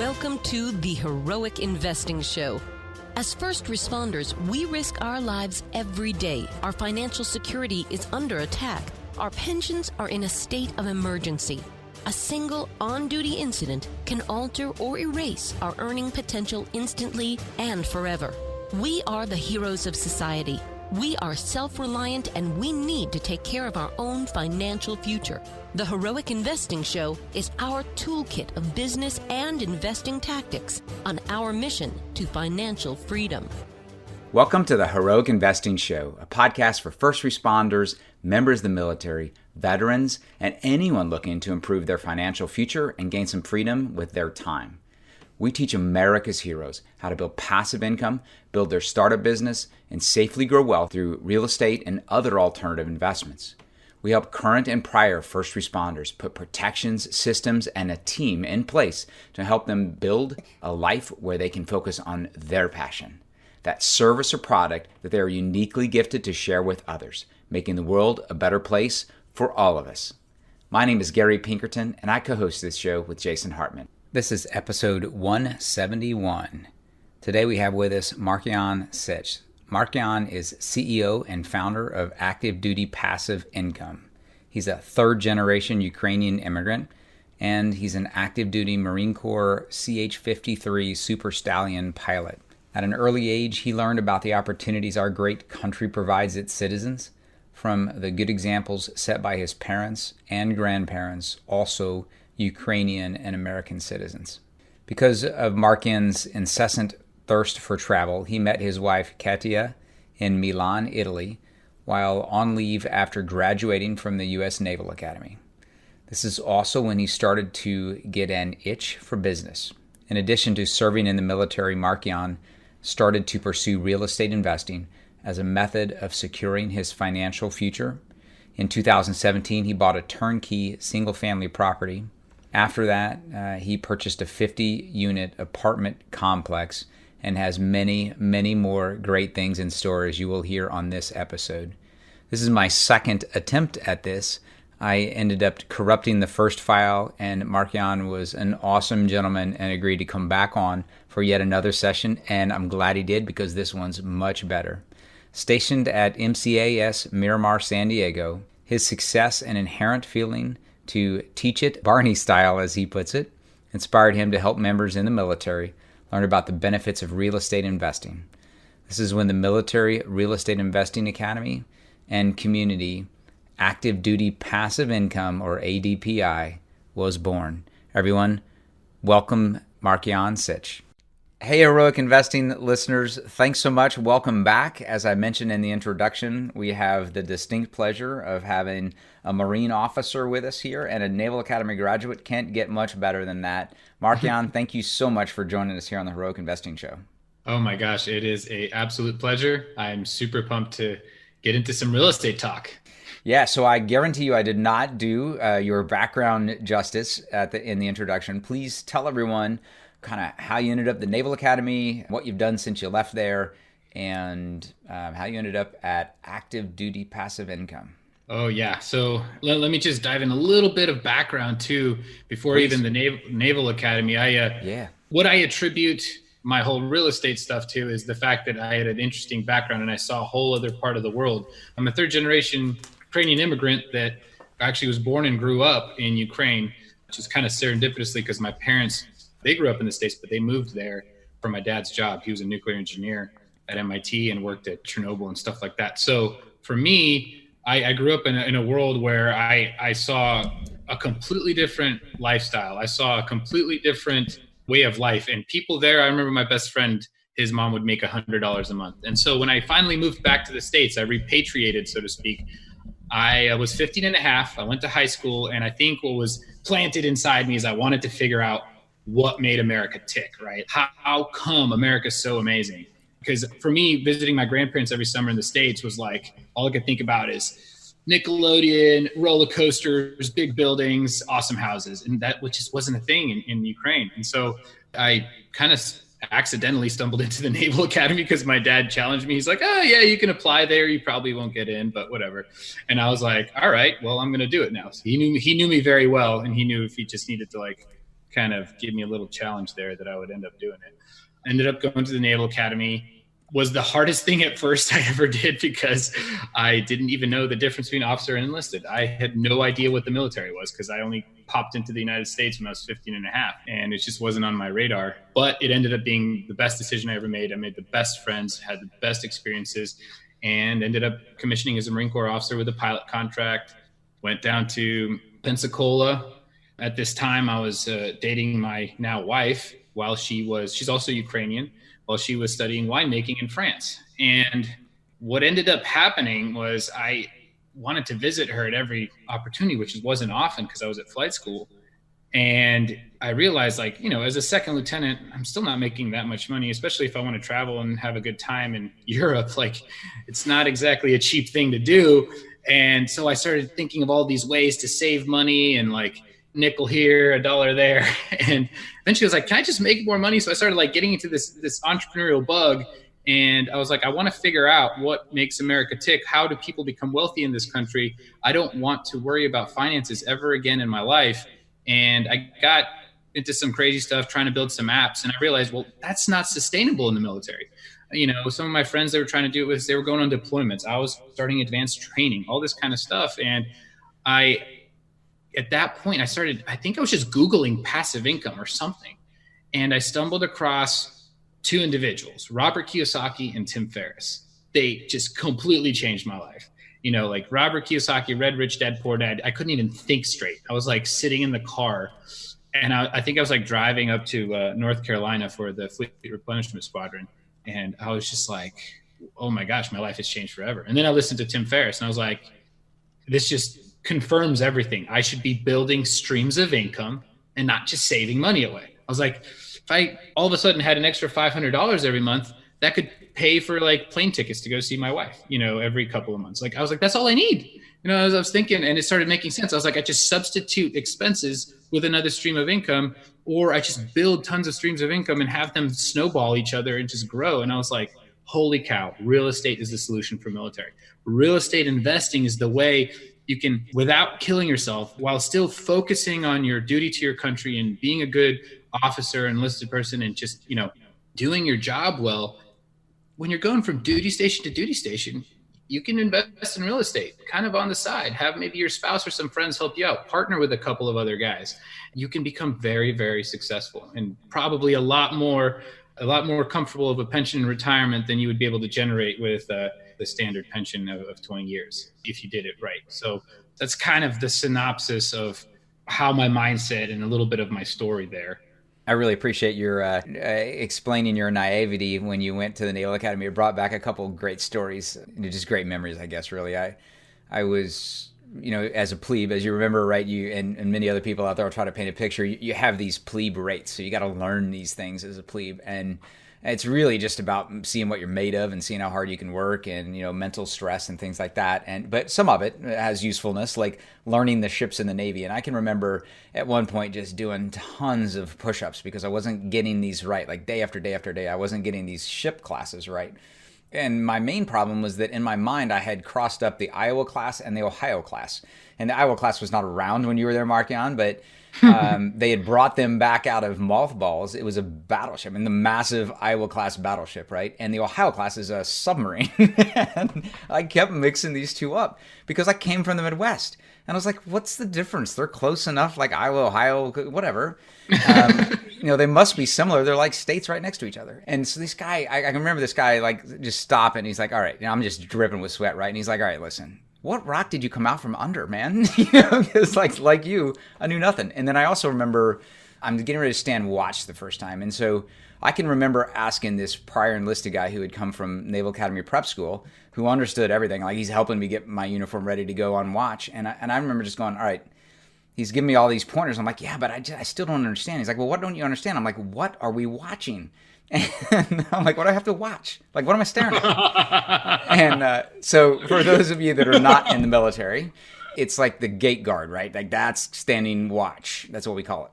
Welcome to the Heroic Investing Show. As first responders, we risk our lives every day. Our financial security is under attack. Our pensions are in a state of emergency. A single on-duty incident can alter or erase our earning potential instantly and forever. We are the heroes of society. We are self-reliant and we need to take care of our own financial future. The Heroic Investing Show is our toolkit of business and investing tactics on our mission to financial freedom. Welcome to the Heroic Investing Show, a podcast for first responders, members of the military, veterans, and anyone looking to improve their financial future and gain some freedom with their time. We teach America's heroes how to build passive income, build their startup business, and safely grow wealth through real estate and other alternative investments. We help current and prior first responders put protections, systems, and a team in place to help them build a life where they can focus on their passion, that service or product that they are uniquely gifted to share with others, making the world a better place for all of us. My name is Gary Pinkerton, and I co-host this show with Jason Hartman. This is episode 171. Today we have with us Markian Sich. Markian is CEO and founder of Active Duty Passive Income. He's a third-generation Ukrainian immigrant, and he's an active duty Marine Corps CH-53 Super Stallion pilot. At an early age, he learned about the opportunities our great country provides its citizens, from the good examples set by his parents and grandparents, also Ukrainian and American citizens. Because of Markian's incessant thirst for travel, he met his wife Katia in Milan, Italy, while on leave after graduating from the US Naval Academy. This is also when he started to get an itch for business. In addition to serving in the military, Markian started to pursue real estate investing as a method of securing his financial future. In 2017, he bought a turnkey single-family property. After that, he purchased a 50-unit apartment complex and has many, many more great things in store, as you will hear on this episode. This is my second attempt at this. I ended up corrupting the first file, and Markian was an awesome gentleman and agreed to come back on for yet another session, and I'm glad he did because this one's much better. Stationed at MCAS Miramar, San Diego, his success and inherent feeling to teach it Barney style, as he puts it, inspired him to help members in the military learn about the benefits of real estate investing. This is when the Military Real Estate Investing Academy and Community Active Duty Passive Income, or ADPI, was born. Everyone, welcome Markian Sich. Hey, Heroic Investing listeners, thanks so much. Welcome back. As I mentioned in the introduction, we have the distinct pleasure of having a Marine officer with us here and a Naval Academy graduate. Can't get much better than that. Markian, thank you so much for joining us here on the Heroic Investing Show. Oh my gosh, it is an absolute pleasure. I'm super pumped to get into some real estate talk. Yeah, so I guarantee you I did not do your background justice in the introduction. Please tell everyone kind of how you ended up at the Naval Academy, what you've done since you left there, and how you ended up at Active Duty Passive Income. Oh yeah, so let me just dive in a little bit of background too before Please. Even the Naval Academy. What I attribute my whole real estate stuff to is the fact that I had an interesting background and I saw a whole other part of the world. I'm a third generation Ukrainian immigrant that actually was born and grew up in Ukraine, which is kind of serendipitously because my parents, they grew up in the States, but they moved there for my dad's job. He was a nuclear engineer at MIT and worked at Chernobyl and stuff like that. So for me, I grew up in a world where I saw a completely different lifestyle. I saw a completely different way of life. And people there, I remember my best friend, his mom would make $100 a month. And so when I finally moved back to the States, I repatriated, so to speak. I was 15 and a half. I went to high school. And I think what was planted inside me is I wanted to figure out what made America tick, right? How come America's so amazing? Because for me, visiting my grandparents every summer in the States was like, all I could think about is Nickelodeon, roller coasters, big buildings, awesome houses. And that just wasn't a thing in Ukraine. And so I kind of accidentally stumbled into the Naval Academy because my dad challenged me. He's like, oh yeah, you can apply there. You probably won't get in, but whatever. And I was like, all right, well, I'm going to do it now. So he knew me very well. And he knew if he just needed to like kind of give me a little challenge there that I would end up doing it. Ended up going to the Naval Academy. Was the hardest thing at first I ever did because I didn't even know the difference between officer and enlisted. I had no idea what the military was because I only popped into the United States when I was 15 and a half, and it just wasn't on my radar. But it ended up being the best decision I ever made. I made the best friends, had the best experiences, and ended up commissioning as a Marine Corps officer with a pilot contract. Went down to Pensacola. At this time, I was dating my now wife while she's also Ukrainian, while she was studying winemaking in France. And what ended up happening was I wanted to visit her at every opportunity, which wasn't often because I was at flight school. And I realized, like, you know, as a second lieutenant, I'm still not making that much money, especially if I want to travel and have a good time in Europe. Like, it's not exactly a cheap thing to do. And so I started thinking of all these ways to save money and like nickel here, $1 there. And then she was like, can I just make more money? So I started like getting into this entrepreneurial bug. And I was like, I want to figure out what makes America tick. How do people become wealthy in this country? I don't want to worry about finances ever again in my life. And I got into some crazy stuff trying to build some apps. And I realized, well, that's not sustainable in the military. You know, some of my friends they were trying to do it with, they were going on deployments. I was starting advanced training, all this kind of stuff. And at that point, I think I was just Googling passive income or something. And I stumbled across two individuals, Robert Kiyosaki and Tim Ferriss. They just completely changed my life. You know, like Robert Kiyosaki, read Rich Dad Poor Dad. I couldn't even think straight. I was like sitting in the car and I think I was like driving up to North Carolina for the Fleet Replenishment Squadron. And I was just like, oh my gosh, my life has changed forever. And then I listened to Tim Ferriss and I was like, this just confirms everything. I should be building streams of income and not just saving money away. I was like, if I all of a sudden had an extra $500 every month, that could pay for like plane tickets to go see my wife, you know, every couple of months. Like, I was like, that's all I need. You know, as I was thinking, and it started making sense. I was like, I just substitute expenses with another stream of income, or I just build tons of streams of income and have them snowball each other and just grow. And I was like, holy cow, real estate is the solution for military. Real estate investing is the way you can, without killing yourself, while still focusing on your duty to your country and being a good officer, enlisted person, and just, you know, doing your job well. When you're going from duty station to duty station, you can invest in real estate kind of on the side, have maybe your spouse or some friends help you out, partner with a couple of other guys. You can become very, very successful and probably a lot more comfortable of a pension in retirement than you would be able to generate with the standard pension of 20 years if you did it right. So that's kind of the synopsis of how my mindset and a little bit of my story there. I really appreciate your explaining your naivety when you went to the Naval Academy. It brought back a couple of great stories, just great memories, I guess, really. I was, you know, as a plebe, as you remember, right, you and many other people out there will try to paint a picture, you have these plebe rates, so you got to learn these things as a plebe, and it's really just about seeing what you're made of and seeing how hard you can work and, you know, mental stress and things like that. But some of it has usefulness, like learning the ships in the Navy. And I can remember at one point just doing tons of push-ups because I wasn't getting these right, like day after day after day. I wasn't getting these ship classes right. And my main problem was that in my mind, I had crossed up the Iowa class and the Ohio class. And the Iowa class was not around when you were there, Markian, but they had brought them back out of mothballs. It was a battleship, and the massive Iowa class battleship, right? And the Ohio class is a submarine. And I kept mixing these two up because I came from the Midwest. And I was like, what's the difference? They're close enough, like Iowa, Ohio, whatever. You know, they must be similar. They're like states right next to each other. And so this guy, I can remember this guy like just stop and he's like, all right, you know, I'm just dripping with sweat, right? And he's like, all right, listen. What rock did you come out from under, man? You know, because like you, I knew nothing. And then I also remember I'm getting ready to stand watch the first time. And so I can remember asking this prior enlisted guy who had come from Naval Academy prep school, who understood everything. Like, he's helping me get my uniform ready to go on watch. And I remember just going, all right, he's giving me all these pointers. I'm like, yeah, but I still don't understand. He's like, well, what don't you understand? I'm like, what are we watching? And I'm like, what do I have to watch? Like, what am I staring at? And so for those of you that are not in the military, it's like the gate guard, right? Like, that's standing watch. That's what we call it.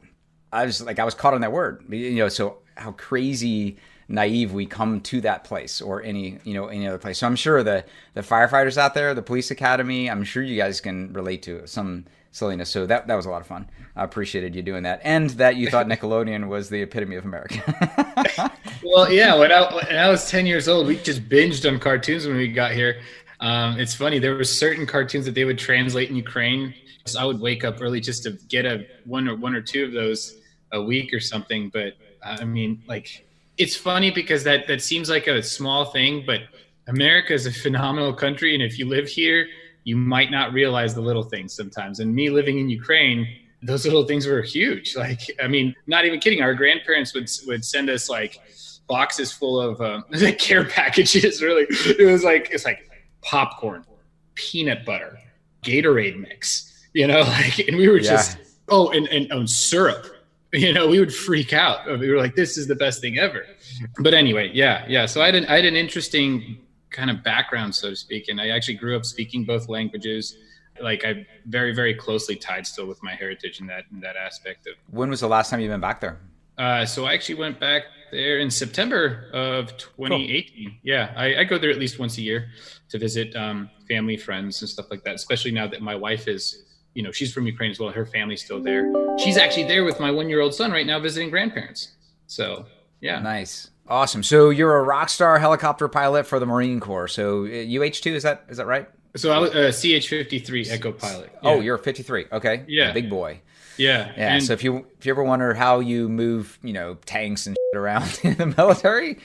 I was caught on that word, you know, so how crazy naive we come to that place or any other place. So I'm sure the firefighters out there, the police academy, I'm sure you guys can relate to some silliness. So that was a lot of fun. I appreciated you doing that, and that you thought Nickelodeon was the epitome of America. Well, yeah, when I was 10 years old, we just binged on cartoons when we got here. It's funny, there were certain cartoons that they would translate in Ukraine. So I would wake up early just to get one or two of those a week or something. But I mean, like, it's funny because that seems like a small thing, but America is a phenomenal country. And if you live here, you might not realize the little things sometimes. And me living in Ukraine, those little things were huge. Like, I mean, not even kidding. Our grandparents would send us like boxes full of care packages. Really, it's like popcorn, peanut butter, Gatorade mix. And we were just and syrup. We would freak out. We were like, "This is the best thing ever." But anyway, yeah. So I had an interesting kind of background, so to speak, and I actually grew up speaking both languages. Like, I'm very, very closely tied still with my heritage in that aspect of. When was the last time you've been back there? So I actually went back there in September of 2018. Cool. Yeah, I go there at least once a year to visit family, friends, and stuff like that. Especially now that my wife is, she's from Ukraine as well. Her family's still there. She's actually there with my 1-year-old son right now visiting grandparents. So, yeah. Nice. Awesome. So you're a rock star helicopter pilot for the Marine Corps. So UH-2, is that right? So I was a CH-53 Echo pilot. Yeah. Oh, you're a 53. Okay. Yeah. A big boy. Yeah. Yeah. And so if you ever wonder how you move, tanks and shit around in the military,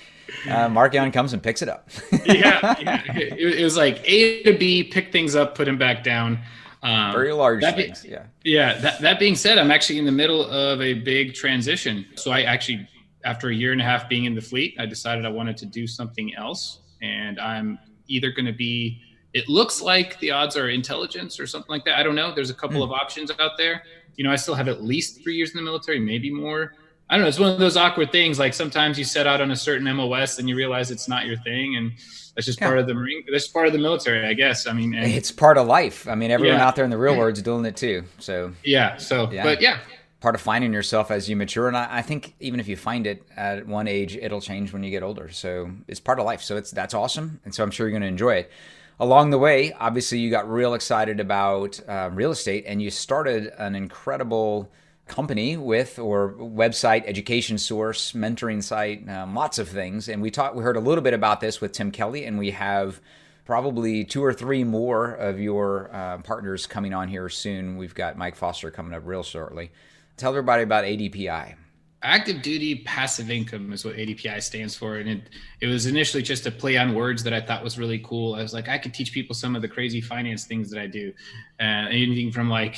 Markian comes and picks it up. Yeah. It was like A to B, pick things up, put them back down. Very large things. That being said, I'm actually in the middle of a big transition. So I actually, after a year and a half being in the fleet, I decided I wanted to do something else. And I'm either going to be, it looks like the odds are intelligence or something like that. I don't know. There's a couple of options out there. I still have at least 3 years in the military, maybe more. I don't know. It's one of those awkward things. Like, sometimes you set out on a certain MOS and you realize it's not your thing. And that's just part of the Marine. That's part of the military, I guess. I mean, it's part of life. I mean, everyone out there in the real world's doing it too. So but yeah. Part of finding yourself as you mature. And I think even if you find it at one age, it'll change when you get older. So it's part of life. So that's awesome. And so I'm sure you're going to enjoy it. Along the way, obviously, you got real excited about real estate, and you started an incredible company or website, education source, mentoring site, lots of things. And we heard a little bit about this with Tim Kelly, and we have probably 2 or 3 more of your partners coming on here soon. We've got Mike Foster coming up real shortly. Tell everybody about ADPI. Active duty passive income is what ADPI stands for. And it was initially just a play on words that I thought was really cool. I was like, I could teach people some of the crazy finance things that I do. Anything from like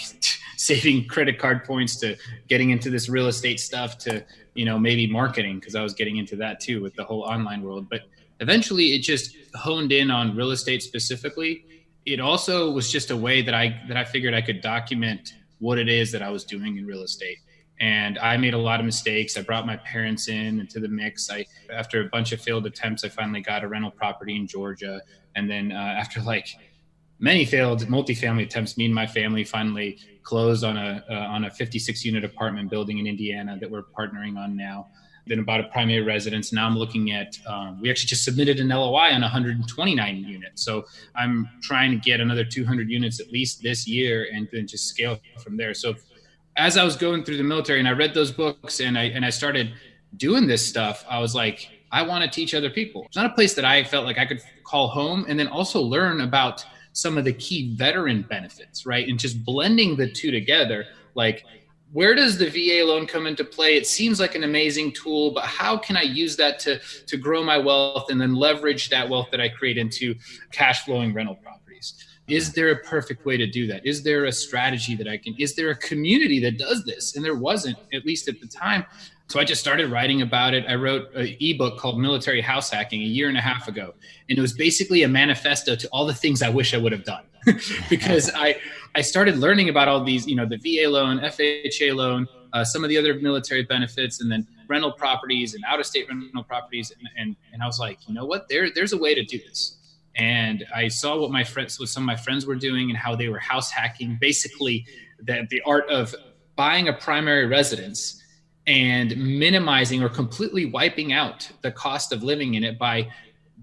saving credit card points to getting into this real estate stuff to, maybe marketing, because I was getting into that too with the whole online world. But eventually it just honed in on real estate specifically. It also was just a way that I figured I could document what it is that I was doing in real estate. And I made a lot of mistakes. I brought my parents into the mix. After a bunch of failed attempts, I finally got a rental property in Georgia. And then after like many failed multifamily attempts, me and my family finally closed on a 56 unit apartment building in Indiana that we're partnering on now. Then about a primary residence. Now I'm looking at, we actually just submitted an LOI on 129 units. So I'm trying to get another 200 units at least this year and then just scale from there. So as I was going through the military and I read those books and I started doing this stuff, I was like, I want to teach other people. It's not a place that I felt like I could call home, and then also learn about some of the key veteran benefits, right? And just blending the two together. Like, where does the VA loan come into play? It seems like an amazing tool, but how can I use that to grow my wealth and then leverage that wealth that I create into cash flowing rental properties? Is there a perfect way to do that? Is there a strategy is there a community that does this? And there wasn't, at least at the time. So I just started writing about it. I wrote an ebook called Military Househacking a year and a half ago. And it was basically a manifesto to all the things I wish I would have done. Because I started learning about all these, the VA loan, FHA loan, some of the other military benefits, and then rental properties and out-of-state rental properties. And I was like, you know what? There's a way to do this. And I saw what some of my friends were doing and how they were house hacking, basically the art of buying a primary residence and minimizing or completely wiping out the cost of living in it by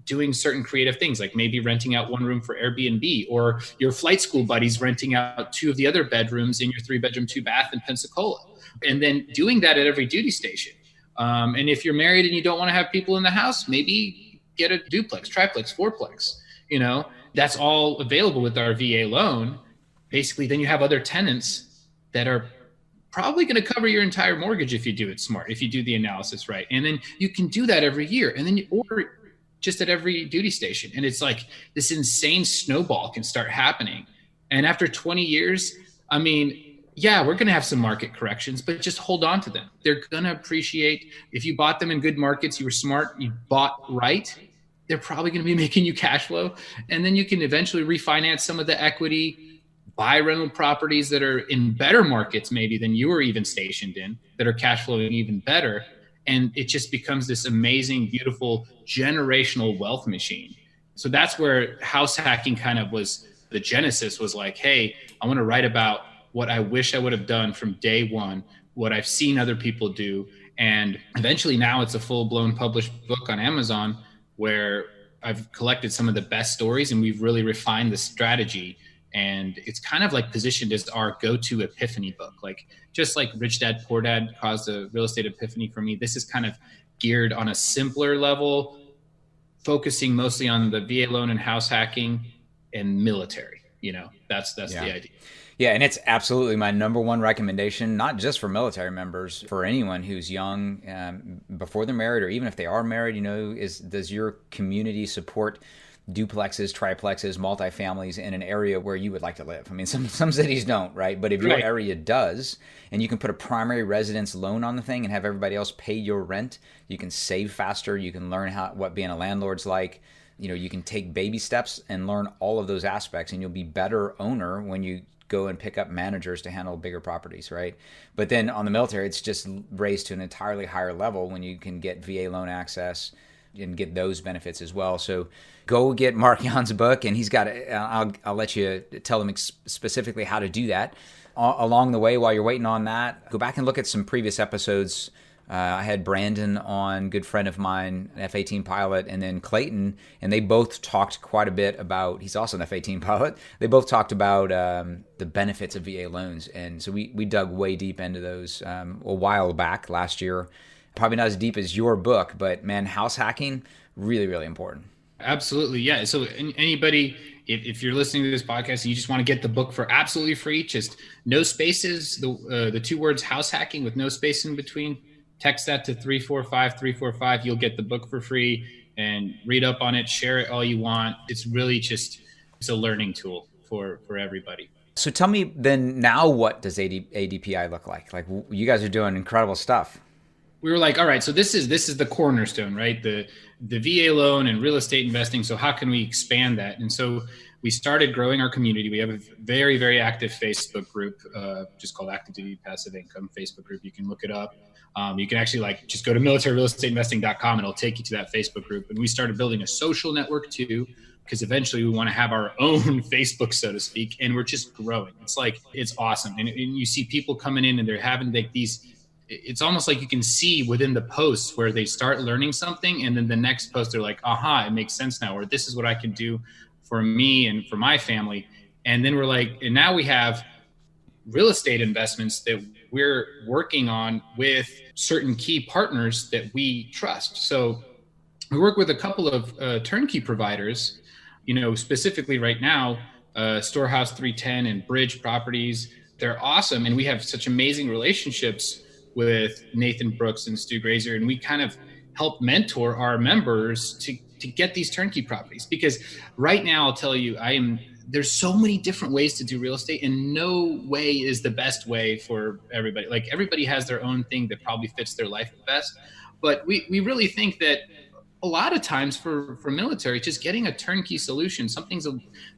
doing certain creative things, like maybe renting out one room for Airbnb, or your flight school buddies renting out 2 of the other bedrooms in your 3-bedroom, 2-bath in Pensacola, and then doing that at every duty station. And if you're married and you don't want to have people in the house, maybe get a duplex, triplex, fourplex. That's all available with our VA loan. Basically, then you have other tenants that are probably going to cover your entire mortgage if you do it smart, if you do the analysis right. And then you can do that every year. And then you order just at every duty station. And it's like this insane snowball can start happening. And after 20 years, I mean, yeah, we're going to have some market corrections, but just hold on to them. They're going to appreciate. If you bought them in good markets, you were smart, you bought right, they're probably going to be making you cash flow. And then you can eventually refinance some of the equity, buy rental properties that are in better markets maybe than you were even stationed in, that are cash flowing even better. And it just becomes this amazing, beautiful, generational wealth machine. So that's where house hacking kind of was, the genesis was like, hey, I want to write about what I wish I would have done from day one, what I've seen other people do. And eventually now it's a full-blown published book on Amazon where I've collected some of the best stories and we've really refined the strategy. And it's kind of like positioned as our go-to epiphany book. Like just like Rich Dad, Poor Dad caused a real estate epiphany for me, this is kind of geared on a simpler level, focusing mostly on the VA loan and house hacking and military. That's the idea. Yeah, and it's absolutely my number one recommendation, not just for military members, for anyone who's young, before they're married, or even if they are married, does your community support duplexes, triplexes, multifamilies in an area where you would like to live? I mean, some cities don't, right? But if your area does, and you can put a primary residence loan on the thing and have everybody else pay your rent, you can save faster, you can learn what being a landlord's like. You can take baby steps and learn all of those aspects, and you'll be better owner when you go and pick up managers to handle bigger properties, right? But then on the military, it's just raised to an entirely higher level when you can get VA loan access and get those benefits as well. So go get Markian's book, and he's got I'll let you tell him specifically how to do that. Along the way, while you're waiting on that, go back and look at some previous episodes. I had Brandon on, good friend of mine, an F-18 pilot, and then Clayton, and they both talked quite a bit about, he's also an F-18 pilot, they both talked about the benefits of VA loans. And so we dug way deep into those a while back, last year. Probably not as deep as your book, but man, house hacking, really, really important. Absolutely, yeah. So anybody, if you're listening to this podcast and you just want to get the book for absolutely free, just no spaces, the 2 words house hacking with no space in between, text that to 345-345. You'll get the book for free and read up on it, share it all you want. It's really it's a learning tool for everybody. So tell me then, now what does ADPI look like? Like, you guys are doing incredible stuff. We were like, all right, so this is the cornerstone, right? The VA loan and real estate investing. So how can we expand that? And so we started growing our community. We have a very, very active Facebook group, just called Active Duty Passive Income Facebook group. You can look it up. You can actually just go to militaryrealestateinvesting.com and it'll take you to that Facebook group. And we started building a social network too, because eventually we want to have our own Facebook, so to speak. And we're just growing. It's awesome. And you see people coming in and they're having these, it's almost like you can see within the posts where they start learning something. And then the next post, they're like, aha, it makes sense now. Or this is what I can do for me and for my family. And then we're like, and now we have real estate investments that we're working on with certain key partners that we trust. So we work with a couple of turnkey providers, specifically right now, Storehouse 310 and Bridge Properties. They're awesome. And we have such amazing relationships with Nathan Brooks and Stu Grazer. And we kind of help mentor our members to get these turnkey properties. Because right now, I'll tell you, there's so many different ways to do real estate, and no way is the best way for everybody. Like, everybody has their own thing that probably fits their life the best. But we really think that a lot of times for military, just getting a turnkey solution, something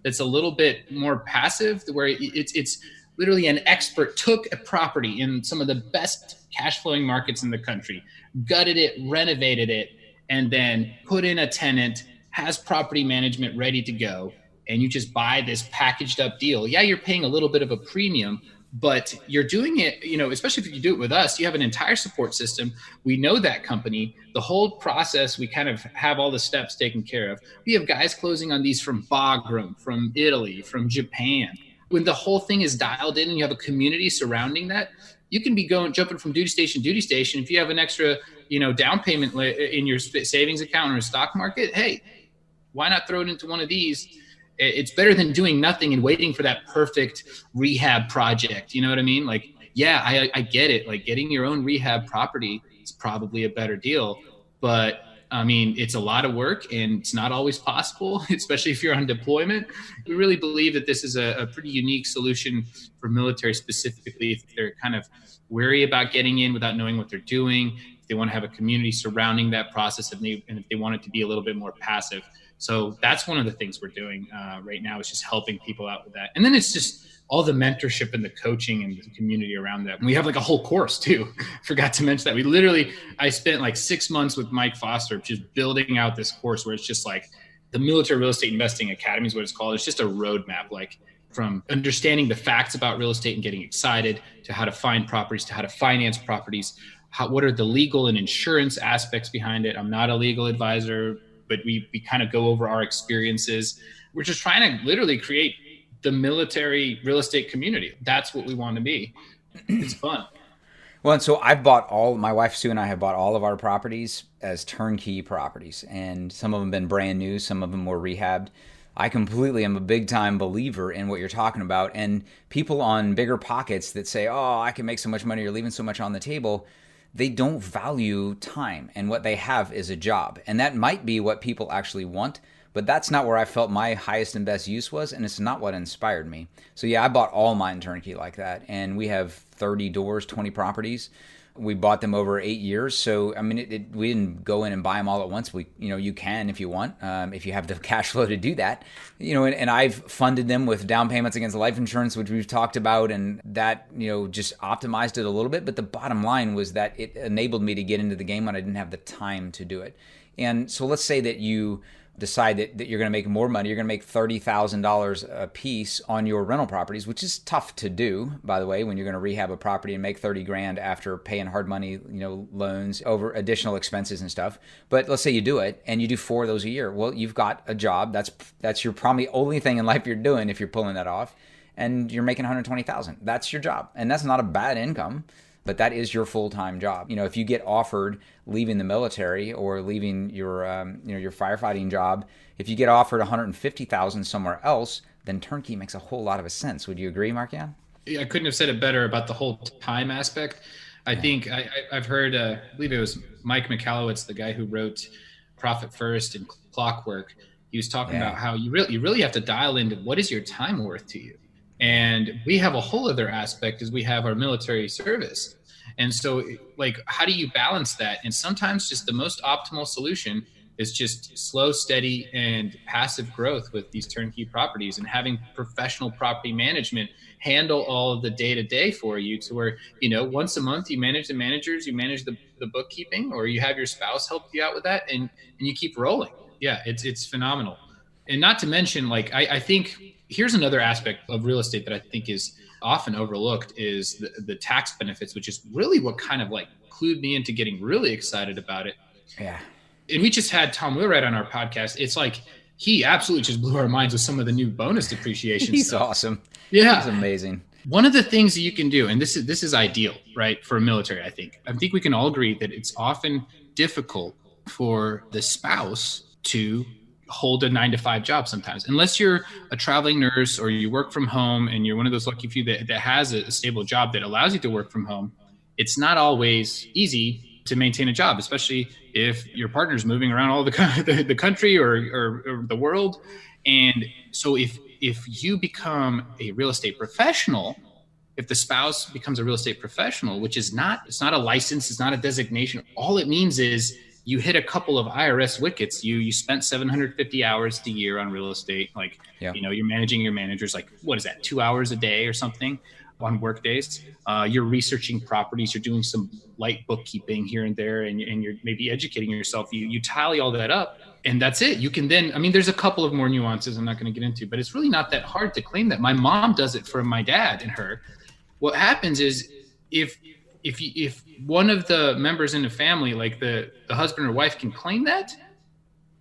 that's a little bit more passive, where it's literally an expert took a property in some of the best cash flowing markets in the country, gutted it, renovated it, and then put in a tenant, has property management ready to go. And you just buy this packaged up deal. Yeah, you're paying a little bit of a premium, but you're doing it, especially if you do it with us, you have an entire support system. We know that company, the whole process, we kind of have all the steps taken care of. We have guys closing on these from Bagram, from Italy, from Japan. When the whole thing is dialed in and you have a community surrounding that, you can be jumping from duty station to duty station. If you have an extra, down payment in your savings account or a stock market, hey, why not throw it into one of these? It's better than doing nothing and waiting for that perfect rehab project. You know what I mean? Like, yeah, I get it. Like, getting your own rehab property is probably a better deal, but I mean, it's a lot of work and it's not always possible, especially if you're on deployment. We really believe that this is a pretty unique solution for military specifically, if they're kind of wary about getting in without knowing what they're doing, if they want to have a community surrounding that process, and if they want it to be a little bit more passive. So that's one of the things we're doing right now, is just helping people out with that. And then it's just all the mentorship and the coaching and the community around that. And we have like a whole course too. Forgot to mention that. I spent like 6 months with Mike Foster just building out this course where it's just like the Military Real Estate Investing Academy is what it's called. It's just a roadmap, like from understanding the facts about real estate and getting excited, to how to find properties, to how to finance properties, what are the legal and insurance aspects behind it. I'm not a legal advisor, but we kind of go over our experiences. We're just trying to literally create the military real estate community. That's what we want to be. It's fun. Well, and so my wife Sue and I have bought all of our properties as turnkey properties, and some of them have been brand new, some of them were rehabbed. I completely am a big time believer in what you're talking about, and people on bigger pockets that say, oh, I can make so much money, you're leaving so much on the table. They don't value time, and what they have is a job. And that might be what people actually want, but that's not where I felt my highest and best use was, and it's not what inspired me. So yeah, I bought all mine turnkey like that, and we have 30 doors, 20 properties. We bought them over 8 years. So, I mean, we didn't go in and buy them all at once. You can if you want, if you have the cash flow to do that, and I've funded them with down payments against life insurance, which we've talked about, and that, just optimized it a little bit. But the bottom line was that it enabled me to get into the game when I didn't have the time to do it. And so let's say that you decide that you're going to make more money. You're going to make $30,000 a piece on your rental properties, which is tough to do, by the way, when you're going to rehab a property and make 30 grand after paying hard money, loans over additional expenses and stuff. But let's say you do it and you do 4 of those a year. Well, you've got a job. That's your probably only thing in life you're doing if you're pulling that off, and you're making $120,000. That's your job. And that's not a bad income, but that is your full-time job. If you get offered leaving the military or leaving your your firefighting job, if you get offered $150,000 somewhere else, then turnkey makes a whole lot of sense. Would you agree, Markian? I couldn't have said it better about the whole time aspect. I think I've heard, I believe it was Mike Michalowicz, the guy who wrote Profit First and Clockwork. He was talking about how you really have to dial into what is your time worth to you. And we have a whole other aspect, is we have our military service. And so, like, how do you balance that? And sometimes just the most optimal solution is just slow, steady, and passive growth with these turnkey properties, and having professional property management handle all of the day-to-day for you, to where, once a month you manage the managers, you manage the bookkeeping, or you have your spouse help you out with that, and you keep rolling. Yeah, it's phenomenal. And not to mention, like, I think here's another aspect of real estate that I think is often overlooked, is the tax benefits, which is really what kind of like clued me into getting really excited about it. Yeah. And we just had Tom Wheelwright on our podcast. It's like, he absolutely just blew our minds with some of the new bonus depreciation He's stuff. Awesome. Yeah. He's amazing. One of the things that you can do, and this is ideal, right, for a military, I think we can all agree that it's often difficult for the spouse to hold a 9-to-5 job sometimes, unless you're a traveling nurse or you work from home and you're one of those lucky few that has a stable job that allows you to work from home. It's not always easy to maintain a job, especially if your partner's moving around all the country or the world. And so if you become a real estate professional, if the spouse becomes a real estate professional, which is it's not a license, it's not a designation. All it means is you hit a couple of IRS wickets. You spent 750 hours a year on real estate. Like, you're managing your managers, like, what is that, 2 hours a day or something on work days? You're researching properties. You're doing some light bookkeeping here and there, and you're maybe educating yourself. You tally all that up, and that's it. You can then, there's a couple of more nuances I'm not going to get into, but it's really not that hard to claim that. My mom does it for my dad and her. what happens is if one of the members in the family, like the husband or wife, can claim that,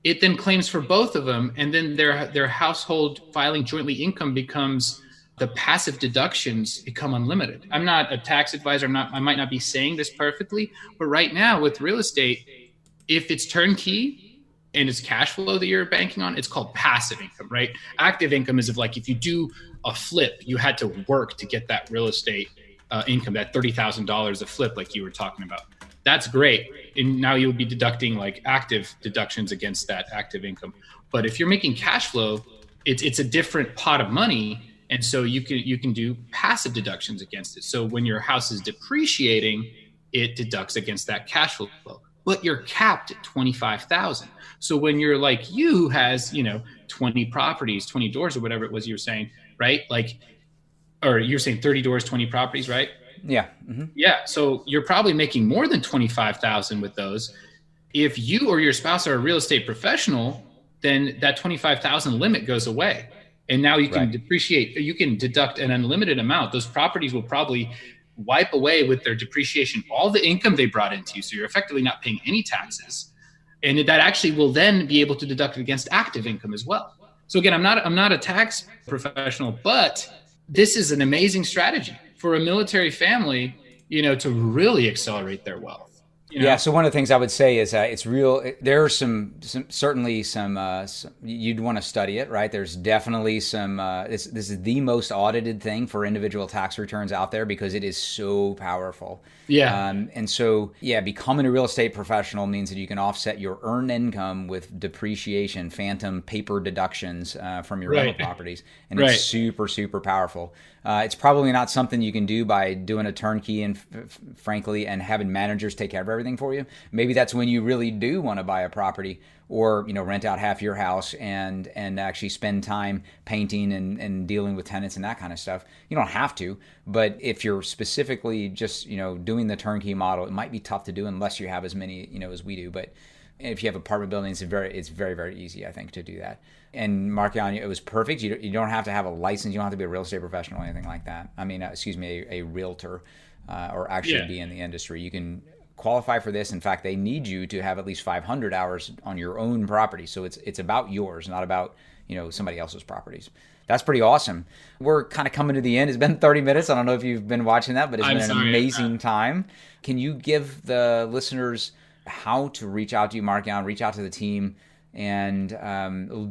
it then claims for both of them, and then their household filing jointly income becomes, the passive deductions become unlimited. I'm not a tax advisor. I might not be saying this perfectly, but right now with real estate, if it's turnkey and it's cash flow that you're banking on, it's called passive income, right? Active income is if you do a flip, you had to work to get that real estate income, that $30,000 a flip like you were talking about. That's great. And now you'll be deducting like active deductions against that active income. But if you're making cash flow, it's a different pot of money. And so you can do passive deductions against it. So when your house is depreciating, it deducts against that cash flow. But you're capped at $25,000. So when you're like you, who has 20 properties, 20 doors, or whatever it was you were saying, right? Or you're saying 30 doors, 20 properties, right? Yeah. Mm-hmm. Yeah. So you're probably making more than $25,000 with those. If you or your spouse are a real estate professional, then that $25,000 limit goes away. And now you can depreciate, you can deduct an unlimited amount. Those properties will probably wipe away with their depreciation all the income they brought into you. So you're effectively not paying any taxes. And that actually will then be able to deduct it against active income as well. So again, I'm not a tax professional, but this is an amazing strategy for a military family, to really accelerate their wealth. Yeah. So one of the things I would say is it's real. There are certainly some you'd want to study it, right? There's definitely some. This is the most audited thing for individual tax returns out there because it is so powerful. Yeah. And so becoming a real estate professional means that you can offset your earned income with depreciation, phantom paper deductions from your rental properties, and it's super, super powerful. It's probably not something you can do by doing a turnkey and frankly, and having managers take care of everything for you. Maybe that's when you really do want to buy a property or, rent out half your house and actually spend time painting and dealing with tenants and that kind of stuff. You don't have to, but if you're specifically just, doing the turnkey model, it might be tough to do unless you have as many, as we do. But if you have apartment buildings, it's very, very easy, I think, to do that. And Markian, it was perfect. You don't have to have a license. You don't have to be a real estate professional or anything like that. I mean, a realtor or actually be in the industry. You can qualify for this. In fact, they need you to have at least 500 hours on your own property. So it's about yours, not about somebody else's properties. That's pretty awesome. We're kind of coming to the end. It's been 30 minutes. I don't know if you've been watching that, but it's been an amazing time. Can you give the listeners how to reach out to you, Markian, reach out to the team, and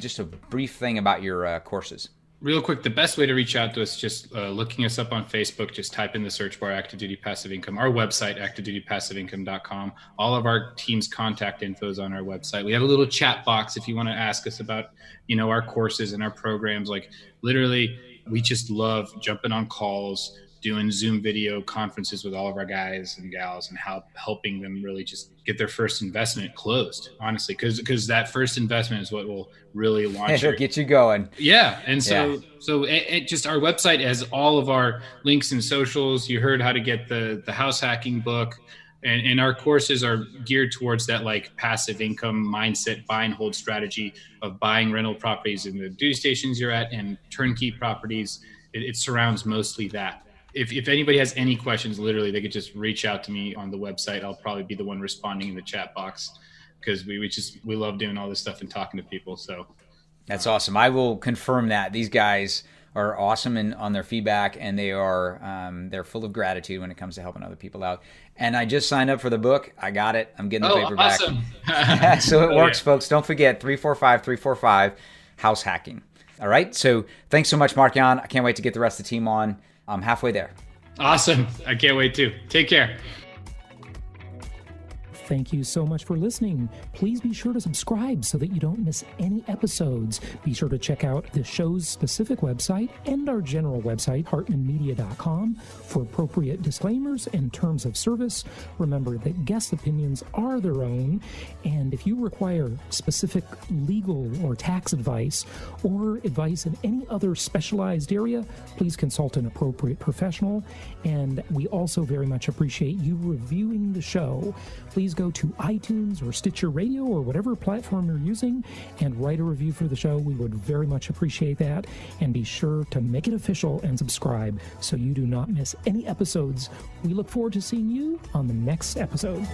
just a brief thing about your courses? Real quick, the best way to reach out to us, just looking us up on Facebook, just type in the search bar, Active Duty Passive Income. Our website, activedutypassiveincome.com. All of our team's contact info is on our website. We have a little chat box if you want to ask us about, our courses and our programs. Like literally, we just love jumping on calls, doing Zoom video conferences with all of our guys and gals and helping them really just get their first investment closed, honestly, because that first investment is what will really launch it. Get you going. Yeah. And so it just, our website has all of our links and socials. You heard how to get the Househacking book, and our courses are geared towards that like passive income mindset, buy and hold strategy of buying rental properties in the duty stations you're at and turnkey properties. It surrounds mostly that. If anybody has any questions, literally, they could just reach out to me on the website. I'll probably be the one responding in the chat box because we love doing all this stuff and talking to people. So that's awesome. I will confirm that these guys are awesome on their feedback, and they're full of gratitude when it comes to helping other people out. And I just signed up for the book. I got it. I'm getting the paperback. Awesome. So it works, folks. Don't forget 345 Househacking. All right. So thanks so much, Markian. I can't wait to get the rest of the team on. I'm halfway there. Awesome. I can't wait to. Take care. Thank you so much for listening. Please be sure to subscribe so that you don't miss any episodes. Be sure to check out the show's specific website and our general website, hartmanmedia.com, for appropriate disclaimers and terms of service. Remember that guest opinions are their own, and if you require specific legal or tax advice or advice in any other specialized area, please consult an appropriate professional. And we also very much appreciate you reviewing the show. Please go to iTunes or Stitcher Radio or whatever platform you're using and write a review for the show. We would very much appreciate that. And be sure to make it official and subscribe so you do not miss any episodes. We look forward to seeing you on the next episode.